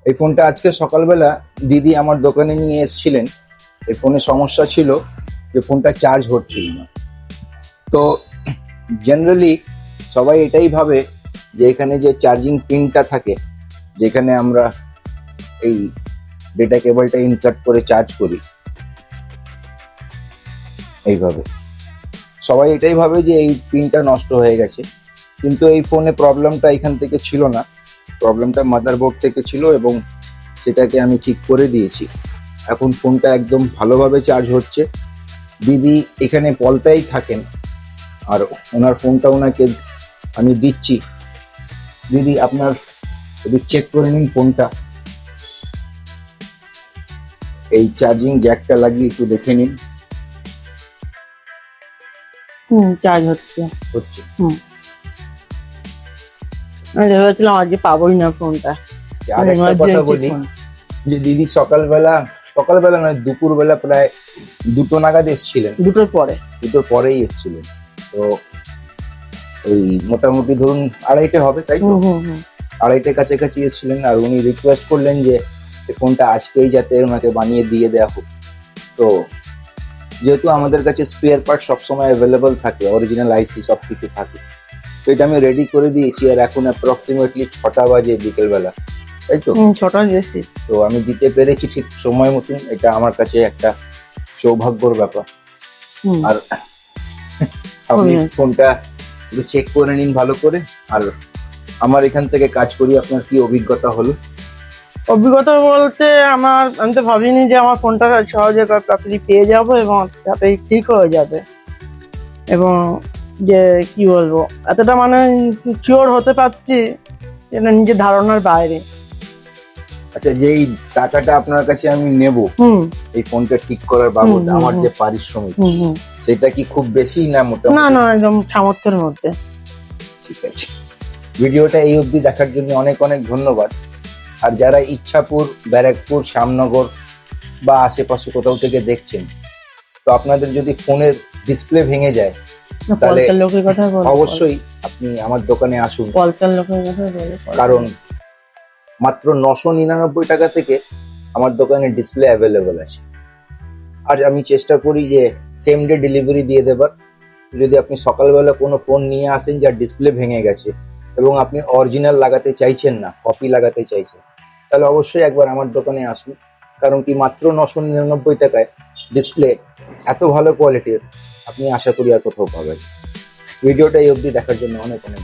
এই ফোনটা আজকে সকালবেলা দিদি আমার দোকানে নিয়ে এসেছিলেন। এই ফোনের সমস্যা ছিল যে ফোনটা চার্জ হচ্ছিল না। তো জেনারেলি সবাই এটাই ভাবে যে এখানে যে চার্জিং পিনটা থাকে, যেখানে আমরা এই ডেটা কেবলটা ইনসার্ট করে চার্জ করি, এইভাবে সবাই এটাই ভাবে যে এই পিনটা নষ্ট হয়ে গেছে। কিন্তু এই ফোনে প্রবলেমটা এখান থেকে ছিল না, প্রবলেমটা মাদারবোর্ড থেকে ছিল এবং সেটাকে আমি ঠিক করে দিয়েছি। এখন ফোনটা একদম ভালোভাবে চার্জ হচ্ছে। দিদি এখানে পলতাই থাকেন, আর ওনার ফোনটা ওনাকে আমি দিচ্ছি। দিদি আপনার একটু চেক করে নিন ফোনটা, এই চার্জিং জ্যাকটা লাগিয়ে একটু দেখে নিন। চার্জ হচ্ছে। হচ্ছে। আমি ভেবেছিলাম আজকে পাবোই না ফোনটা। আর একটা কথা বলি যে দিদি সকালবেলা নয়, দুপুরবেলা প্রায় 2টো নাগাদ এসেছিলেন। দুটোর পরেই এসেছিলেন। তো ওই মোটামুটি ধরুন 2:30 হবে, তাই তো? 2:30 কাছাকাছি এসেছিলেন। আর উনি রিকোয়েস্ট করলেন যে এই ফোনটা আজকেই যাতে ওনাকে বানিয়ে দিয়ে দেওয়া হোক। তো যেহেতু আমাদের কাছে স্পেয়ার পার্ট সবসময় অ্যাভেলেবল থাকে, অরিজিনাল আইসি সব কিছু থাকে, তো এটা আমি রেডি করে দিয়েছি। আর এখন অ্যাপ্রক্সিমেটলি 6টা বাজে বিকেলবেলা, তাই তো? 6টা বেশি। তো আমি দিতে পেরেছি ঠিক সময় মতন, এটা আমার কাছে একটা সৌভাগ্যর ব্যাপার। আর আপনি ফোনটা একটু চেক করে নিন ভালো করে। আর আমার এখান থেকে কাজ করি, আপনার কি অভিজ্ঞতা হলো? অভিজ্ঞতা বলতে আমি তো ভাবিনি যে আমার ফোনটা সহজে তাড়াতাড়ি পেয়ে যাব এবং তাড়াতাড়ি ঠিক হয়ে যাবে, এবং যে কি বলবো, এতটা শিওর হতে পারছি এটা নিজের ধারণার বাইরে। আচ্ছা, যে এই টাকাটা আপনার কাছে আমি নেব এই ফোনটা ঠিক করার বাবদ, আমার যে পারিশ্রমিক, সেটা কি খুব বেশি না মোটামুটি? না, একদম সামর্থ্যের মধ্যে। ঠিক আছে। ভিডিওটা এই অবধি দেখার জন্য অনেক অনেক ধন্যবাদ। আর যারা ইচ্ছাপুর, ব্যারাকপুর, শ্যামনগর বা আশেপাশে কোথাও থেকে দেখছেন, তো আপনাদের যদি ফোনের ডিসপ্লে ভেঙে যায় তাহলে অবশ্যই আপনি আমার দোকানে আসুন। কারণ মাত্র 999 টাকা থেকে আমার দোকানে ডিসপ্লে অ্যাভেলেবেল আছে। আর আমি চেষ্টা করি যে সেম ডে ডেলিভারি দিয়ে দেবার। যদি আপনি সকালবেলা কোনো ফোন নিয়ে আসেন যার ডিসপ্লে ভেঙে গেছে এবং আপনি অরিজিনাল লাগাতে চাইছেন না, কপি লাগাতে চাইছেন, তাহলে অবশ্যই একবার আমার দোকানে আসুন। কারণ কি মাত্র 999 টাকায় ডিসপ্লে এত ভালো কোয়ালিটির আপনি আশা করি আর কোথাও পাবেন। ভিডিওটা এই অবধি দেখার জন্য অনেক অনেক